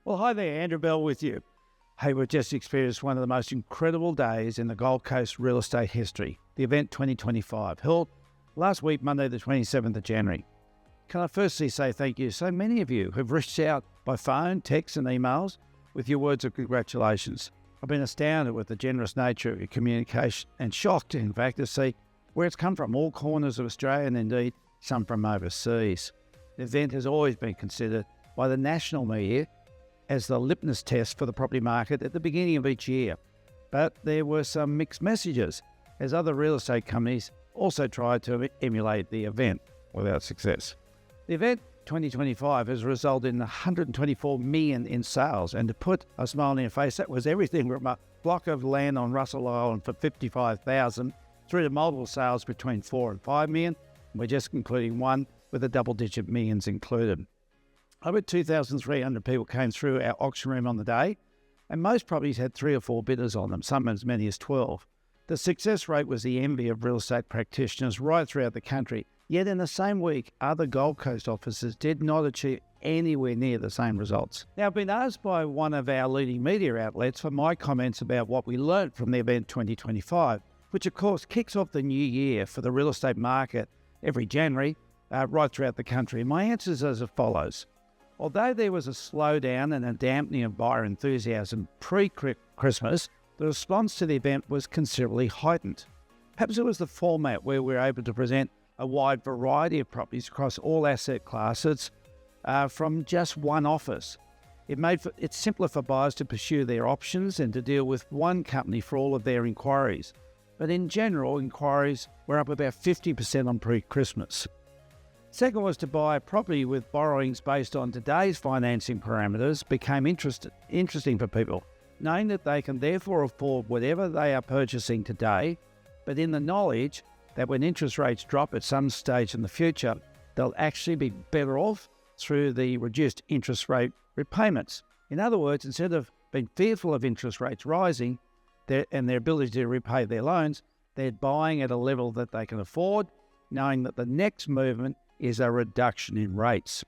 Well, hi there, Andrew Bell with you. Hey, we've just experienced one of the most incredible days in the Gold Coast real estate history, the Event 2025, held last week, Monday the 27th of January. Can I firstly say thank you? So many of you have reached out by phone, text and emails with your words of congratulations. I've been astounded with the generous nature of your communication and shocked, in fact, to see where it's come from, all corners of Australia and indeed some from overseas. The event has always been considered by the national media as the litmus test for the property market at the beginning of each year. But there were some mixed messages, as other real estate companies also tried to emulate the event without success. The event 2025 has resulted in 124 million in sales, and to put a smile on your face, that was everything from a block of land on Russell Island for 55,000 through to multiple sales between 4 and 5 million. We're just concluding one with a double-digit millions included. Over 2,300 people came through our auction room on the day, and most properties had 3 or 4 bidders on them, some as many as 12. The success rate was the envy of real estate practitioners right throughout the country, yet in the same week, other Gold Coast offices did not achieve anywhere near the same results. Now, I've been asked by one of our leading media outlets for my comments about what we learnt from the Event 2025, which of course kicks off the new year for the real estate market every January, right throughout the country. My answers are as follows. Although there was a slowdown and a dampening of buyer enthusiasm pre-Christmas, the response to the event was considerably heightened. Perhaps it was the format where we were able to present a wide variety of properties across all asset classes from just one office. It made it simpler for buyers to pursue their options and to deal with one company for all of their inquiries. But in general, inquiries were up about 50% on pre-Christmas. Second was to buy a property with borrowings based on today's financing parameters became interesting for people, knowing that they can therefore afford whatever they are purchasing today, but in the knowledge that when interest rates drop at some stage in the future, they'll actually be better off through the reduced interest rate repayments. In other words, instead of being fearful of interest rates rising and their ability to repay their loans, they're buying at a level that they can afford, knowing that the next movement is a reduction in rates.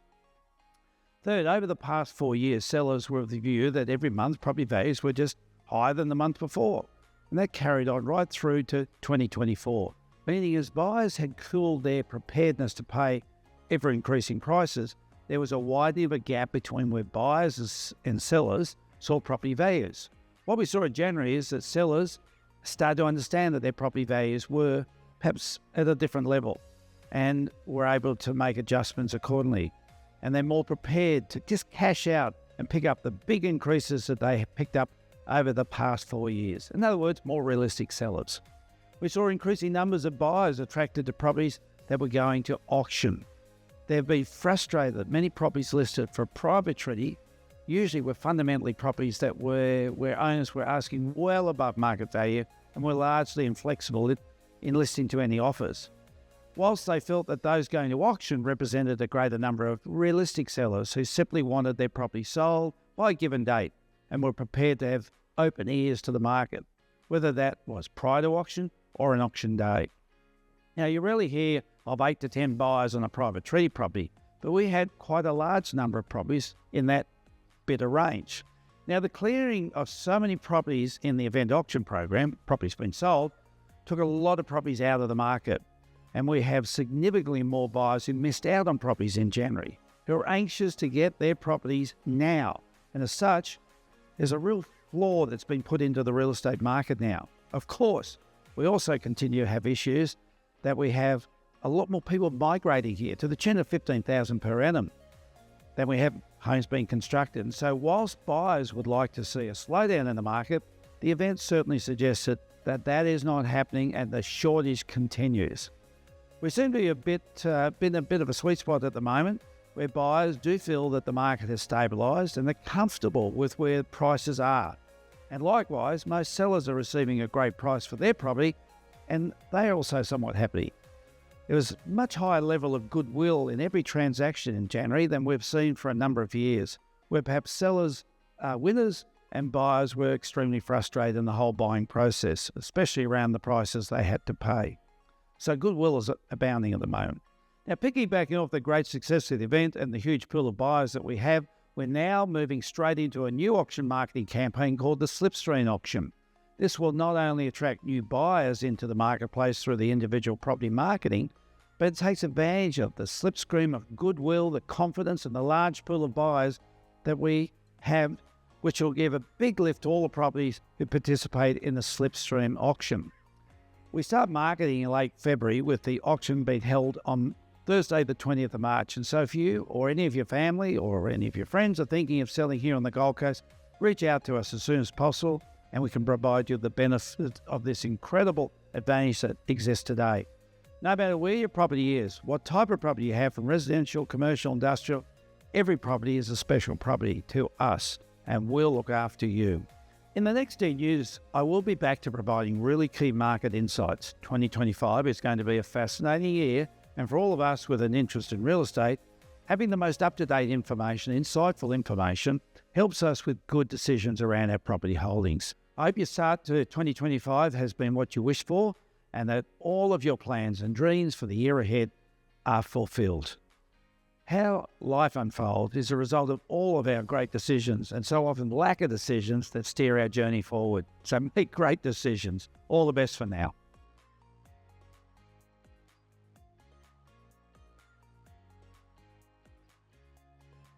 Third, over the past 4 years, sellers were of the view that every month property values were just higher than the month before, and that carried on right through to 2024, meaning as buyers had cooled their preparedness to pay ever-increasing prices, there was a widening of a gap between where buyers and sellers saw property values. What we saw in January is that sellers started to understand that their property values were perhaps at a different level, and were able to make adjustments accordingly. And they're more prepared to just cash out and pick up the big increases that they have picked up over the past 4 years. In other words, more realistic sellers. We saw increasing numbers of buyers attracted to properties that were going to auction. They've been frustrated that many properties listed for private treaty usually were fundamentally properties that where owners were asking well above market value and were largely inflexible in listing to any offers. Whilst they felt that those going to auction represented a greater number of realistic sellers who simply wanted their property sold by a given date and were prepared to have open ears to the market, whether that was prior to auction or an auction day. Now, you rarely hear of 8 to 10 buyers on a private treaty property, but we had quite a large number of properties in that bidder range. Now, the clearing of so many properties in the event auction program, properties being sold, took a lot of properties out of the market. And we have significantly more buyers who missed out on properties in January, who are anxious to get their properties now. And as such, there's a real flaw that's been put into the real estate market now. Of course, we also continue to have issues that we have a lot more people migrating here to the tune of 15,000 per annum than we have homes being constructed. And so whilst buyers would like to see a slowdown in the market, the event certainly suggested that that is not happening and the shortage continues. We seem to be been a bit of a sweet spot at the moment, where buyers do feel that the market has stabilised and they're comfortable with where prices are. And likewise, most sellers are receiving a great price for their property, and they are also somewhat happy. There was a much higher level of goodwill in every transaction in January than we've seen for a number of years, where perhaps sellers are winners and buyers were extremely frustrated in the whole buying process, especially around the prices they had to pay. So goodwill is abounding at the moment. Now, piggybacking off the great success of the event and the huge pool of buyers that we have, We're now moving straight into a new auction marketing campaign called the Slipstream Auction. This will not only attract new buyers into the marketplace through the individual property marketing, but it takes advantage of the slipstream of goodwill, the confidence, and the large pool of buyers that we have, which will give a big lift to all the properties who participate in the Slipstream Auction. We start marketing in late February, with the auction being held on Thursday the 20th of March. And so if you or any of your family or any of your friends are thinking of selling here on the Gold Coast, reach out to us as soon as possible, and we can provide you the benefit of this incredible advantage that exists today. No matter where your property is, what type of property you have, from residential, commercial, industrial, every property is a special property to us, and we'll look after you. In the next 10 years, I will be back to providing really key market insights. 2025 is going to be a fascinating year, and for all of us with an interest in real estate, having the most up-to-date information, insightful information, helps us with good decisions around our property holdings. I hope your start to 2025 has been what you wished for, and that all of your plans and dreams for the year ahead are fulfilled. How life unfolds is a result of all of our great decisions, and so often lack of decisions that steer our journey forward. So make great decisions. All the best for now.